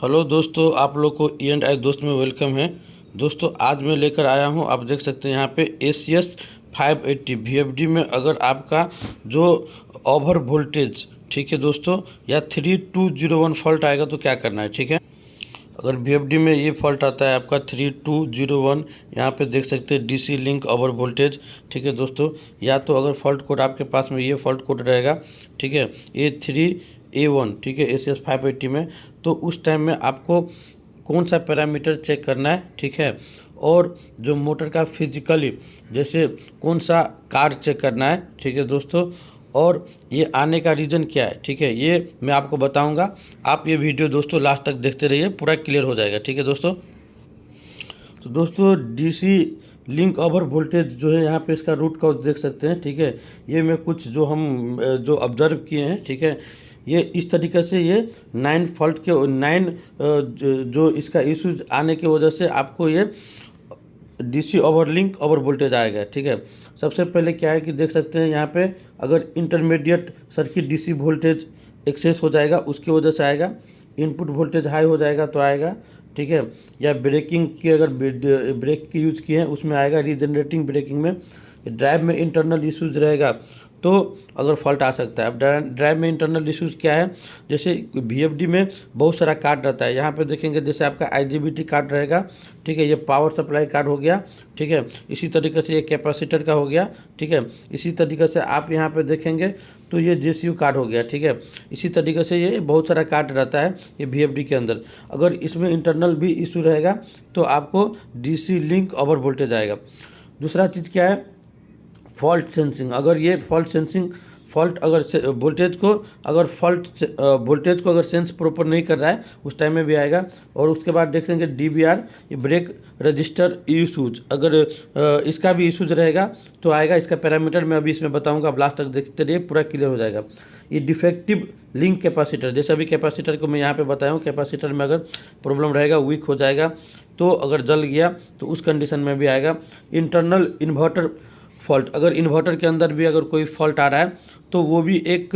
Hello दोस्तों, आप लोग को E&I दोस्त में वेलकम है। दोस्तों आज मैं लेकर आया हूं, आप देख सकते हैं यहाँ पे ACS 580 VFD में अगर आपका जो ओवर वोल्टेज, ठीक है दोस्तों, या 3201 फॉल्ट आएगा तो क्या करना है। ठीक है, अगर VFD में ये फॉल्ट आता है आपका 3201, यहाँ पे देख सकते हैं DC लिंक ओवर वोल्टेज। ठीक है दोस्तों, या तो अगर फॉल्ट कोड आपके पास में ये फॉल्ट कोड रहेगा, ठीक है, A3A1, ठीक है, ACS 580 में, तो उस टाइम में आपको कौन सा पैरामीटर चेक करना है। ठीक है, और जो मोटर का फिजिकली जैसे कौन सा कार्ड चेक करना है। ठीक है दोस्तों, और ये आने का रीज़न क्या है। ठीक है, ये मैं आपको बताऊंगा। आप ये वीडियो दोस्तों लास्ट तक देखते रहिए, पूरा क्लियर हो जाएगा। ठीक है दोस्तों, तो दोस्तों DC लिंक ओवर वोल्टेज जो है यहाँ पे इसका रूट कॉज देख सकते हैं। ठीक है, ये मैं कुछ जो हम जो ऑब्जर्व किए हैं, ठीक है, ये इस तरीके से ये 9 फॉल्ट के 9 जो इसका इशूज आने की वजह से आपको ये DC over link over voltage आएगा। ठीक है, सबसे पहले क्या है कि देख सकते हैं यहाँ पे अगर intermediate circuit DC voltage excess हो जाएगा उसकी वजह से आएगा। इनपुट वोल्टेज हाई हो जाएगा तो आएगा। ठीक है, या ब्रेकिंग की अगर ब्रेक की यूज किए हैं उसमें आएगा। रीजनरेटिंग ब्रेकिंग में ड्राइव में इंटरनल इश्यूज रहेगा तो अगर फॉल्ट आ सकता है। अब ड्राइव में इंटरनल इश्यूज क्या है, जैसे VFD में बहुत सारा कार्ड रहता है। यहाँ पे देखेंगे जैसे आपका IGBT कार्ड रहेगा। ठीक है, ये पावर सप्लाई कार्ड हो गया। ठीक है, इसी तरीके से ये कैपेसिटर का हो गया। ठीक है, इसी तरीके से आप यहाँ पे देखेंगे तो ये JCU कार्ड हो गया। ठीक है, इसी तरीके से ये बहुत सारा कार्ड रहता है ये VFD के अंदर। अगर इसमें इंटरनल भी इशू रहेगा तो आपको DC लिंक ओवर वोल्टेज आएगा। दूसरा चीज़ क्या है, फॉल्ट सेंसिंग। अगर ये फॉल्ट सेंसिंग फॉल्ट अगर वोल्टेज को अगर सेंस प्रॉपर नहीं कर रहा है उस टाइम में भी आएगा। और उसके बाद देखेंगे DBR, ये ब्रेक रजिस्टर इशूज, अगर इसका भी इशूज रहेगा तो आएगा। इसका पैरामीटर मैं अभी इसमें बताऊंगा, आप लास्ट तक देखते रहिए, पूरा क्लियर हो जाएगा। ये डिफेक्टिव लिंक कैपेसिटर, जैसे अभी कैपेसिटर को मैं यहाँ पे बताया हूँ, कैपेसिटर में अगर प्रॉब्लम रहेगा, वीक हो जाएगा, तो अगर जल गया तो उस कंडीशन में भी आएगा। इंटरनल इन्वर्टर फॉल्ट, अगर इन्वर्टर के अंदर भी अगर कोई फॉल्ट आ रहा है तो वो भी एक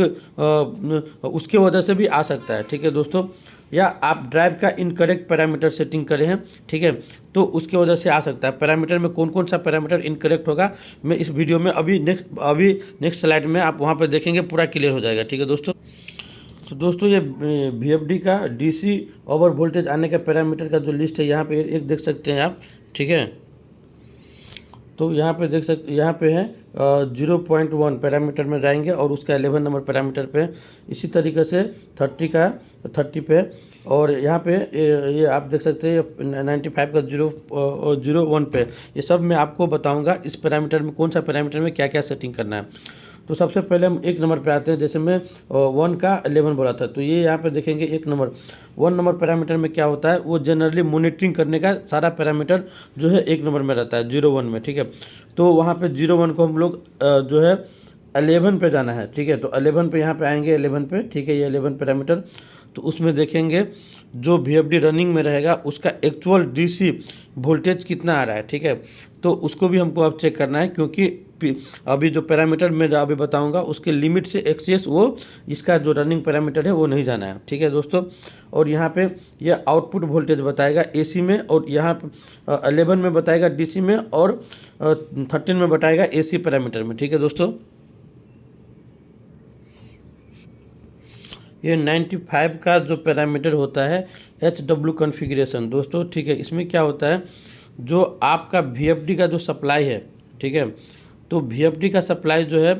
उसके वजह से भी आ सकता है। ठीक है दोस्तों, या आप ड्राइव का इनकरेक्ट पैरामीटर सेटिंग करे हैं, ठीक है, तो उसके वजह से आ सकता है। पैरामीटर में कौन कौन सा पैरामीटर इनकरेक्ट होगा मैं इस वीडियो में अभी नेक्स्ट स्लाइड में आप वहाँ पर देखेंगे, पूरा क्लियर हो जाएगा। ठीक है दोस्तों, तो दोस्तों ये VFD का DC ओवर वोल्टेज आने का पैरामीटर का जो लिस्ट है यहाँ पे एक देख सकते हैं आप। ठीक है, तो यहाँ पे देख सकते, यहाँ पे है 0.1 पैरामीटर में जाएंगे और उसका 11 नंबर पैरामीटर पे। इसी तरीके से 30 पे, और यहाँ पे ये आप देख सकते हैं 95 का 0.01 पे। ये सब मैं आपको बताऊंगा इस पैरामीटर में कौन सा पैरामीटर में क्या क्या सेटिंग करना है। तो सबसे पहले हम 1 नंबर पे आते हैं। जैसे मैं 1 का 11 बोला था, तो ये यहाँ पे देखेंगे 1 नंबर पैरामीटर में क्या होता है, वो जनरली मॉनिटरिंग करने का सारा पैरामीटर जो है 1 नंबर में रहता है, 0.1 में। ठीक है, तो वहाँ पे 0.1 को हम लोग जो है 11 पे जाना है। ठीक है, तो 11 पे यहाँ पे आएंगे, 11 पे। ठीक है, ये 11 पैरामीटर, तो उसमें देखेंगे जो VFD रनिंग में रहेगा उसका एक्चुअल DC वोल्टेज कितना आ रहा है। ठीक है, तो उसको भी हमको अब चेक करना है, क्योंकि अभी जो पैरामीटर मैं अभी बताऊंगा उसके लिमिट से एक्सेस वो इसका जो रनिंग पैरामीटर है वो नहीं जाना है। ठीक है दोस्तों, और यहाँ पे ये आउटपुट वोल्टेज बताएगा AC में, और यहाँ पे 11 में बताएगा DC में, और 13 में बताएगा AC पैरामीटर में। ठीक है दोस्तों, ये 95 का जो पैरामीटर होता है HW कॉन्फ़िगरेशन दोस्तों। ठीक है, इसमें क्या होता है, जो आपका VFD का जो सप्लाई है, ठीक है, तो VFD का सप्लाई जो है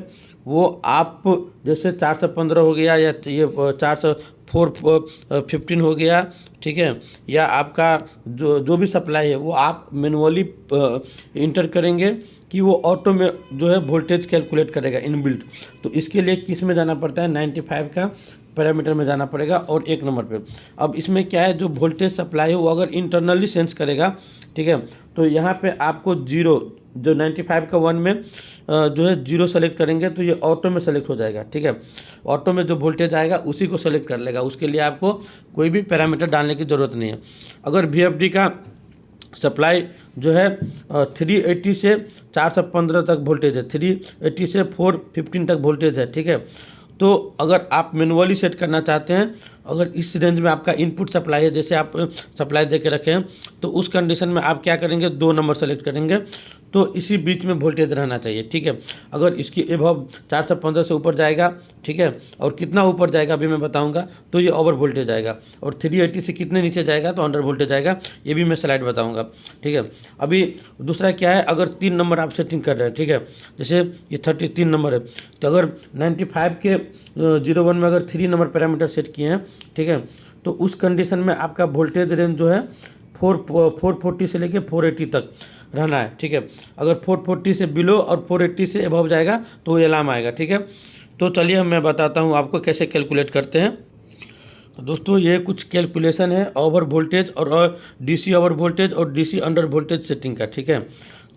वो आप जैसे 415 हो गया, या ये 415 हो गया। ठीक है, या आपका जो भी सप्लाई है वो आप मैनुअली इंटर करेंगे कि वो ऑटो में जो है वोल्टेज कैलकुलेट करेगा इनबिल्ट। तो इसके लिए किस में जाना पड़ता है, 95 का पैरामीटर में जाना पड़ेगा, और 1 नंबर पे। अब इसमें क्या है, जो वोल्टेज सप्लाई है वो अगर इंटरनली सेंस करेगा, ठीक है, तो यहाँ पे आपको 0, जो 95 का 1 में जो है 0 सेलेक्ट करेंगे तो ये ऑटो में सेलेक्ट हो जाएगा। ठीक है, ऑटो में जो वोल्टेज आएगा उसी को सेलेक्ट कर लेगा, उसके लिए आपको कोई भी पैरामीटर डालने की ज़रूरत नहीं है। अगर VFD का सप्लाई जो है 380 से 415 तक वोल्टेज है, 380 से 415 तक वोल्टेज है। ठीक है, तो अगर आप मैनुअली सेट करना चाहते हैं, अगर इस रेंज में आपका इनपुट सप्लाई है, जैसे आप सप्लाई दे के रखे हैं, तो उस कंडीशन में आप क्या करेंगे, 2 नंबर सेलेक्ट करेंगे, तो इसी बीच में वोल्टेज रहना चाहिए, ठीक है। अगर इसकी एबव 415 से ऊपर जाएगा, ठीक है, और कितना ऊपर जाएगा अभी मैं बताऊंगा, तो ये ओवर वोल्टेज आएगा, और 380 से कितने नीचे जाएगा तो अंडर वोल्टेज आएगा, ये भी मैं स्लाइड बताऊंगा, ठीक है। अभी दूसरा क्या है, अगर 3 नंबर आप सेटिंग कर रहे हैं, ठीक है, जैसे ये 33 नंबर है, तो अगर 95 के 01 में अगर 3 नंबर पैरामीटर सेट किए हैं, ठीक है, तो उस कंडीशन में आपका वोल्टेज रेंज जो है 440 से लेके 480 तक रहना है, ठीक है। अगर 440 से बिलो और 480 से अबव जाएगा तो अलार्म आएगा, ठीक है। तो चलिए मैं बताता हूँ आपको कैसे कैलकुलेट करते हैं। दोस्तों ये कुछ कैलकुलेशन है ओवर वोल्टेज और डीसी ओवर वोल्टेज और डीसी अंडर वोल्टेज सेटिंग का, ठीक है।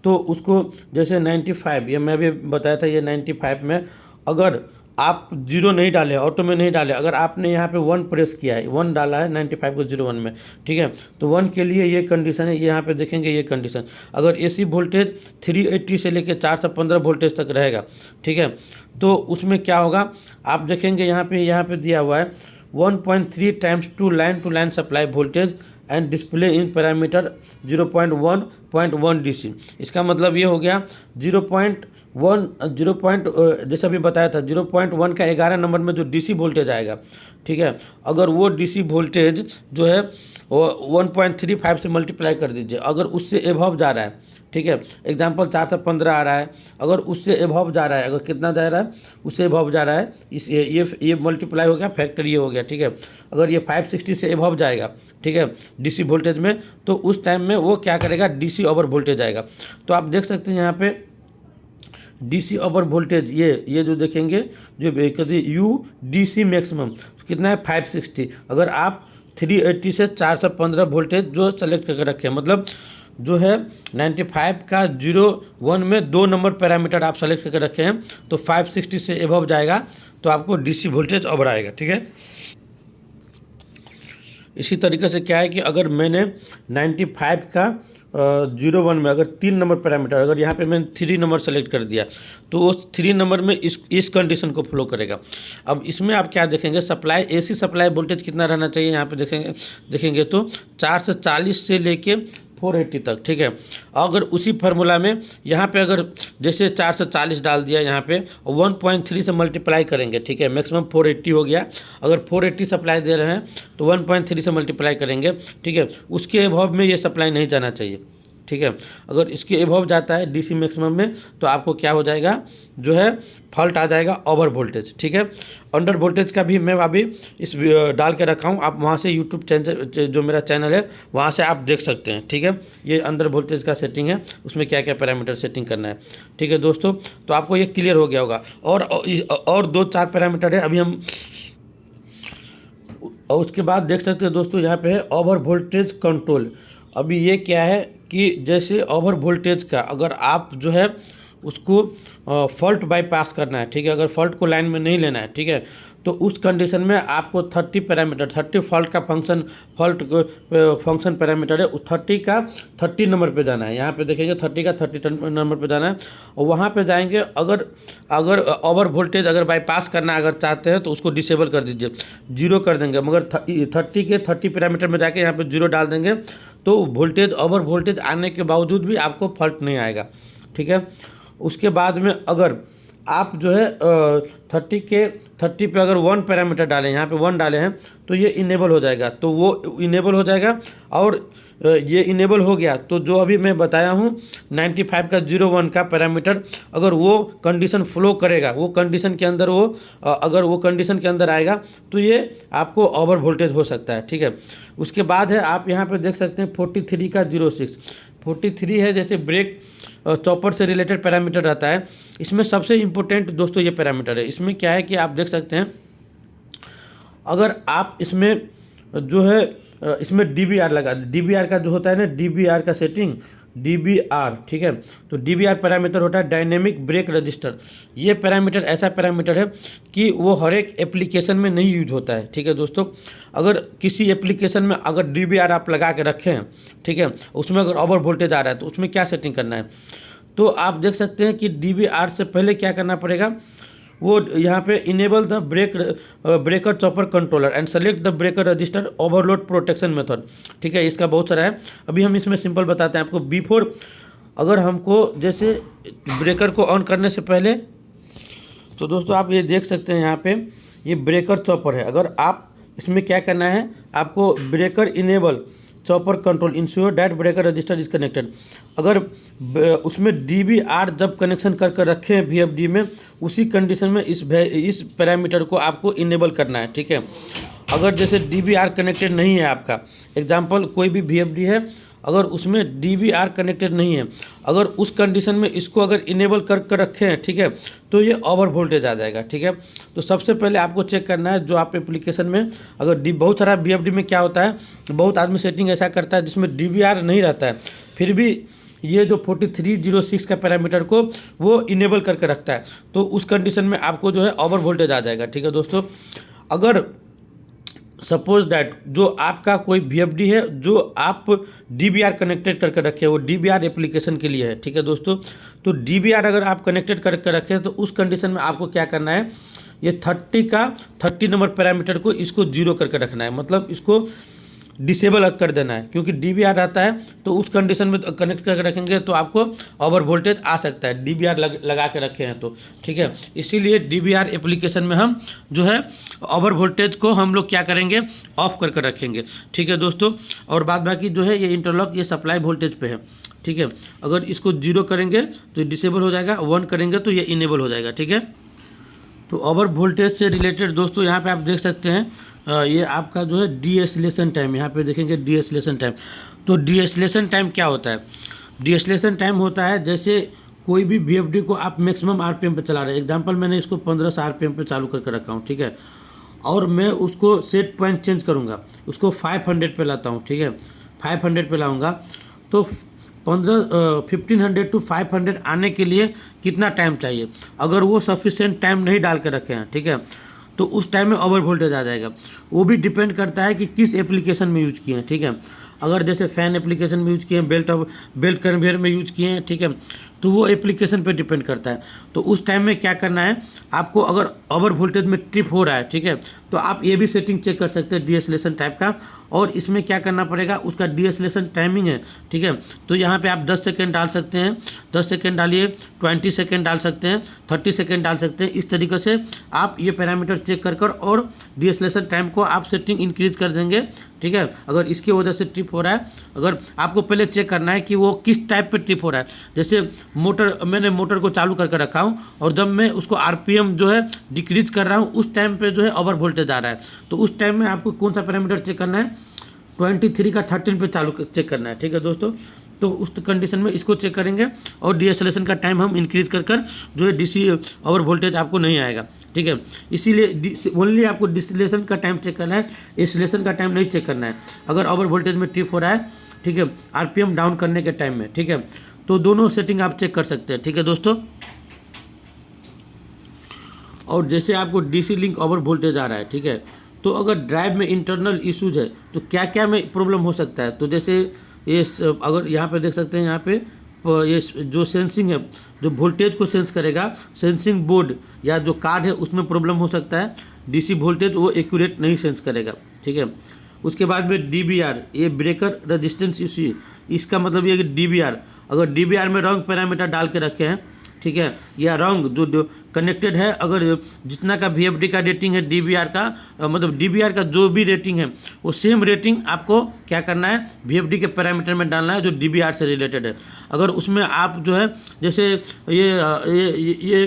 तो उसको जैसे 95, ये मैं भी बताया था, ये 95 में अगर आप 0 नहीं डाले, ऑटो में नहीं डाले, अगर आपने यहाँ पे 1 प्रेस किया है, 1 डाला है 95 को 01 में, ठीक है, तो 1 के लिए ये कंडीशन है, यहाँ पे देखेंगे ये कंडीशन, अगर एसी वोल्टेज 380 से लेकर 415 वोल्टेज तक रहेगा, ठीक है, तो उसमें क्या होगा आप देखेंगे, यहाँ पे दिया हुआ है 1.3 times to line supply voltage and display in parameter 0.1 DC. इसका मतलब ये हो गया 0.1 जैसा भी बताया था 0.1 का 11 नंबर में जो डीसी वोल्टेज आएगा, ठीक है, अगर वो डीसी वोल्टेज जो है 1.35 से मल्टीप्लाई कर दीजिए, अगर उससे एबव जा रहा है, ठीक है, एग्जाम्पल 415 आ रहा है, अगर उससे एबव जा रहा है, अगर कितना जा रहा है उससे एबव जा रहा है, इस ये मल्टीप्लाई हो गया, फैक्टर ये हो गया, ठीक है। अगर ये 560 से एबव जाएगा, ठीक है, डीसी वोल्टेज में, तो उस टाइम में वो क्या करेगा, डीसी ओवर वोल्टेज आएगा। तो आप देख सकते हैं यहाँ पे डीसी ओवर वोल्टेज, ये जो देखेंगे जो कभी यू डीसी मैक्सिमम कितना है 560, अगर आप 380 से 415 वोल्टेज जो सेलेक्ट करके रखें, मतलब जो है 95 का 01 में 2 नंबर पैरामीटर आप सेलेक्ट करके रखे हैं, तो 560 से एबव जाएगा तो आपको डीसी वोल्टेज ओवर आएगा, ठीक है। इसी तरीके से क्या है कि अगर मैंने 95 का 01 में अगर 3 नंबर पैरामीटर, अगर यहाँ पे मैंने 3 नंबर सेलेक्ट कर दिया, तो उस 3 नंबर में इस कंडीशन को फॉलो करेगा। अब इसमें आप क्या देखेंगे, सप्लाई एसी सप्लाई वोल्टेज कितना रहना चाहिए, यहाँ पे देखेंगे तो 440 से लेके 480 तक, ठीक है। अगर उसी फार्मूला में यहाँ पे अगर जैसे 440 डाल दिया, यहाँ पे 1.3 से मल्टीप्लाई करेंगे, ठीक है, मैक्सिमम 480 हो गया, अगर 480 सप्लाई दे रहे हैं तो 1.3 से मल्टीप्लाई करेंगे, ठीक है, उसके अभाव में ये सप्लाई नहीं जाना चाहिए, ठीक है। अगर इसके एबव जाता है डीसी मैक्सिमम में, तो आपको क्या हो जाएगा, जो है फॉल्ट आ जाएगा ओवर वोल्टेज, ठीक है। अंडर वोल्टेज का भी मैं अभी इस डाल के रखा हूँ, आप वहाँ से यूट्यूब चैनल जो मेरा चैनल है वहाँ से आप देख सकते हैं, ठीक है। ये अंडर वोल्टेज का सेटिंग है, उसमें क्या क्या पैरामीटर सेटिंग करना है, ठीक है दोस्तों। तो आपको ये क्लियर हो गया होगा, और 2-4 पैरामीटर है अभी हम, और उसके बाद देख सकते हैं दोस्तों यहाँ पे है ओवर वोल्टेज कंट्रोल। अभी ये क्या है कि जैसे ओवर वोल्टेज का अगर आप जो है उसको फॉल्ट बाईपास करना है, ठीक है, अगर फॉल्ट को लाइन में नहीं लेना है, ठीक है, तो उस कंडीशन में आपको 30 पैरामीटर 30 फॉल्ट फंक्शन पैरामीटर है, उस 30 का 30 नंबर पे जाना है। यहाँ पे देखेंगे 30 का 30 नंबर पे जाना है, और वहाँ पे जाएंगे, अगर ओवर वोल्टेज अगर बाईपास करना अगर चाहते हैं तो उसको डिसेबल कर दीजिए, 0 कर देंगे, मगर 30 के 30 पैरामीटर में जाके यहाँ पे 0 डाल देंगे, तो वोल्टेज ओवर वोल्टेज आने के बावजूद भी आपको फॉल्ट नहीं आएगा, ठीक है। उसके बाद में अगर आप जो है 30 पे अगर 1 पैरामीटर डालें, यहाँ पे 1 डाले हैं, तो ये इनेबल हो जाएगा, तो वो इनेबल हो जाएगा, और ये इनेबल हो गया तो जो अभी मैं बताया हूँ 95 का 01 का पैरामीटर, अगर वो कंडीशन फ्लो करेगा, वो कंडीशन के अंदर अगर वो कंडीशन के अंदर आएगा तो ये आपको ओवर वोल्टेज हो सकता है, ठीक है। उसके बाद है आप यहाँ पे देख सकते हैं 43 का 06, 43 है, जैसे ब्रेक चॉपर से रिलेटेड पैरामीटर रहता है। इसमें सबसे इम्पोर्टेंट दोस्तों ये पैरामीटर है। इसमें क्या है कि आप देख सकते हैं, अगर आप इसमें जो है इसमें DBR लगा, DBR का जो होता है ना, DBR का सेटिंग, DBR, ठीक है, तो DBR पैरामीटर होता है डायनेमिक ब्रेक रजिस्टर। ये पैरामीटर ऐसा पैरामीटर है कि वो हर एक एप्लीकेशन में नहीं यूज होता है, ठीक है दोस्तों। अगर किसी एप्लीकेशन में अगर DBR आप लगा के रखे हैं, ठीक है, उसमें अगर ओवर वोल्टेज आ रहा है तो उसमें क्या सेटिंग करना है, तो आप देख सकते हैं कि DBR से पहले क्या करना पड़ेगा, वो यहाँ पे enable the breaker chopper controller and select the breaker register overload protection method. ठीक है, इसका बहुत सारा है, अभी हम इसमें सिंपल बताते हैं आपको। बिफोर, अगर हमको जैसे ब्रेकर को ऑन करने से पहले, तो दोस्तों आप ये देख सकते हैं यहाँ पे ये ब्रेकर चॉपर है। अगर आप इसमें क्या करना है, आपको breaker enable chopper control ensure that breaker register is connected. अगर उसमें DVR जब कनेक्शन कर रखे हैं VFD में, उसी कंडीशन में इस पैरामीटर को आपको इनेबल करना है। ठीक है, अगर जैसे DVR कनेक्टेड नहीं है आपका, एग्जांपल कोई भी VFD है, अगर उसमें DVR कनेक्टेड नहीं है, अगर उस कंडीशन में इसको अगर इनेबल कर रखे हैं, ठीक है, तो ये ओवर वोल्टेज आ जाएगा। ठीक है, तो सबसे पहले आपको चेक करना है जो आप एप्लीकेशन में, अगर बहुत सारा VFD में क्या होता है, बहुत आदमी सेटिंग ऐसा करता है जिसमें DVR नहीं रहता है, फिर भी ये जो 4306 का पैरामीटर को वो इनेबल करके रखता है, तो उस कंडीशन में आपको जो है ओवर वोल्टेज आ जाएगा। ठीक है दोस्तों, अगर सपोज दैट जो आपका कोई VFD है जो आप DVR कनेक्टेड करके रखे, वो DVR एप्लीकेशन के लिए है। ठीक है दोस्तों, तो DVR अगर आप कनेक्टेड करके रखें तो उस कंडीशन में आपको क्या करना है, ये 30 नंबर पैरामीटर को इसको 0 करके रखना है, मतलब इसको डिसेबल कर देना है, क्योंकि DVR आता है तो उस कंडीशन में कनेक्ट करके रखेंगे तो आपको ओवर वोल्टेज आ सकता है, DVR लगा के रखे हैं तो। ठीक है, इसीलिए DVR एप्लीकेशन में हम जो है ओवर वोल्टेज को हम लोग क्या करेंगे, ऑफ करके रखेंगे। ठीक है दोस्तों, और बाद बाकी जो है ये इंटरलॉक ये सप्लाई वोल्टेज पे है। ठीक है, अगर इसको 0 करेंगे तो डिसेबल हो जाएगा, 1 करेंगे तो ये इनेबल हो जाएगा। ठीक है, तो ओवर वोल्टेज से रिलेटेड दोस्तों यहाँ पे आप देख सकते हैं ये आपका जो है डीएसलेशन टाइम, यहाँ पे देखेंगे डीएसलेशन टाइम। तो डीएसलेशन टाइम क्या होता है, डीएसलेशन टाइम होता है जैसे कोई भी VFD को आप मैक्सिमम RPM पे चला रहे हैं, एग्जांपल मैंने इसको 1500 RPM पे चालू करके रखा हूँ। ठीक है, और मैं उसको सेट पॉइंट चेंज करूँगा, उसको 500 पे लाता हूँ। ठीक है, 500 पे लाऊँगा तो 1500 टू 500 आने के लिए कितना टाइम चाहिए, अगर वो सफिशिएंट टाइम नहीं डाल के रखे हैं, ठीक है, तो उस टाइम में ओवर वोल्टेज आ जाएगा। वो भी डिपेंड करता है कि किस एप्लीकेशन में यूज किए हैं। ठीक है, अगर जैसे फ़ैन एप्लीकेशन में यूज किए हैं, बेल्ट कन्वेयर में यूज किए हैं, ठीक है, तो वो एप्लीकेशन पे डिपेंड करता है। तो उस टाइम में क्या करना है आपको, अगर ओवर वोल्टेज में ट्रिप हो रहा है, ठीक है, तो आप ये भी सेटिंग चेक कर सकते हैं डीएसलेशन टाइप का, और इसमें क्या करना पड़ेगा, उसका डीएसलेशन टाइमिंग है। ठीक है, तो यहाँ पे आप 10 सेकेंड डाल सकते हैं, 10 सेकेंड डालिए, 20 सेकेंड डाल सकते हैं, 30 सेकेंड डाल सकते हैं। इस तरीके से आप ये पैरामीटर चेक कर और डीएसलेशन टाइम को आप सेटिंग इंक्रीज कर देंगे। ठीक है, अगर इसकी वजह से ट्रिप हो रहा है, अगर आपको पहले चेक करना है कि वो किस टाइप पे ट्रिप हो रहा है। जैसे मैंने मोटर को चालू करके रखा हूँ और जब मैं उसको RPM जो है डिक्रीज कर रहा हूँ, उस टाइम पे जो है ओवर वोल्टेज आ रहा है, तो उस टाइम में आपको कौन सा पैरामीटर चेक करना है, 23 का 13 पे चालू चेक करना है। ठीक है दोस्तों, तो उस कंडीशन में इसको चेक करेंगे और डीएसलेशन का टाइम हम इंक्रीज कर जो है DC ओवर वोल्टेज आपको नहीं आएगा। ठीक है, इसीलिए ओनली आपको डिस्टिलेशन का टाइम चेक करना है, एसिलेशन का टाइम नहीं चेक करना है, अगर ओवर वोल्टेज में ट्रिप हो रहा है। ठीक है, RPM डाउन करने के टाइम में। ठीक है, तो दोनों सेटिंग आप चेक कर सकते हैं। ठीक है दोस्तों, और जैसे आपको DC लिंक ओवर वोल्टेज आ रहा है, ठीक है, तो अगर ड्राइव में इंटरनल इश्यूज है तो क्या क्या में प्रॉब्लम हो सकता है, तो जैसे ये अगर यहाँ पे देख सकते हैं, यहाँ पे ये जो सेंसिंग है, जो वोल्टेज को सेंस करेगा, सेंसिंग बोर्ड या जो कार्ड है उसमें प्रॉब्लम हो सकता है, DC वोल्टेज वो एक्यूरेट नहीं सेंस करेगा। ठीक है, उसके बाद में DVR, ये ब्रेकर रेजिस्टेंस इश्यू, इसका मतलब ये कि DVR, अगर DVR में रॉन्ग पैरामीटर डाल के रखे हैं, ठीक है, या रॉन्ग जो कनेक्टेड है, अगर जितना का VFD का रेटिंग है DVR का, मतलब DVR का जो भी रेटिंग है वो सेम रेटिंग आपको क्या करना है, VFD के पैरामीटर में डालना है जो DVR से रिलेटेड है। अगर उसमें आप जो है जैसे ये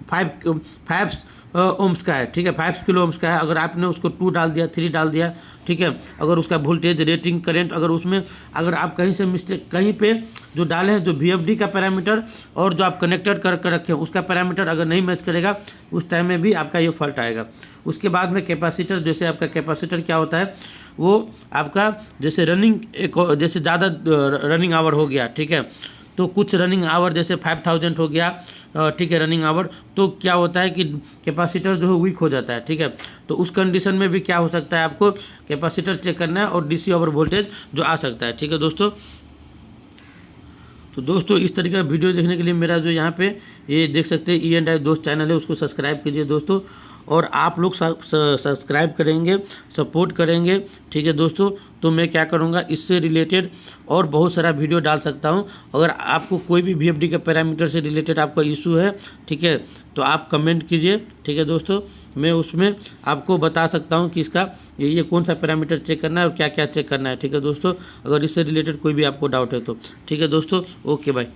5 ओम्स का है, ठीक है, 5 किलो ओम्स का है, अगर आपने उसको 2 डाल दिया, 3 डाल दिया, ठीक है, अगर उसका वोल्टेज रेटिंग करेंट, अगर उसमें अगर आप कहीं से मिस्टेक कहीं पे जो डाले हैं, जो VFD का पैरामीटर और जो आप कनेक्टेड कर रखे हैं उसका पैरामीटर अगर नहीं मैच करेगा, उस टाइम में भी आपका ये फॉल्ट आएगा। उसके बाद में कैपेसिटर, जैसे आपका कैपेसिटर क्या होता है, वो आपका जैसे जैसे ज़्यादा रनिंग आवर हो गया, ठीक है, तो कुछ रनिंग आवर जैसे 5000 हो गया, ठीक है, रनिंग आवर, तो क्या होता है कि कैपेसिटर जो है वीक हो जाता है। ठीक है, तो उस कंडीशन में भी क्या हो सकता है, आपको कैपेसिटर चेक करना है और DC ओवर वोल्टेज जो आ सकता है। ठीक है दोस्तों, तो दोस्तों इस तरीके का वीडियो देखने के लिए मेरा जो यहाँ पे ये देख सकते हैं E&I दोस्त चैनल है, उसको सब्सक्राइब कीजिए दोस्तों। और आप लोग सब्सक्राइब करेंगे, सपोर्ट करेंगे, ठीक है दोस्तों, तो मैं क्या करूँगा, इससे रिलेटेड और बहुत सारा वीडियो डाल सकता हूँ। अगर आपको कोई भी VFD के पैरामीटर से रिलेटेड आपका इशू है, ठीक है, तो आप कमेंट कीजिए, ठीक है दोस्तों, मैं उसमें आपको बता सकता हूँ कि इसका ये कौन सा पैरामीटर चेक करना है और क्या क्या चेक करना है, ठीक है दोस्तों, अगर इससे रिलेटेड कोई भी आपको डाउट है तो। ठीक है दोस्तों, ओके बाय।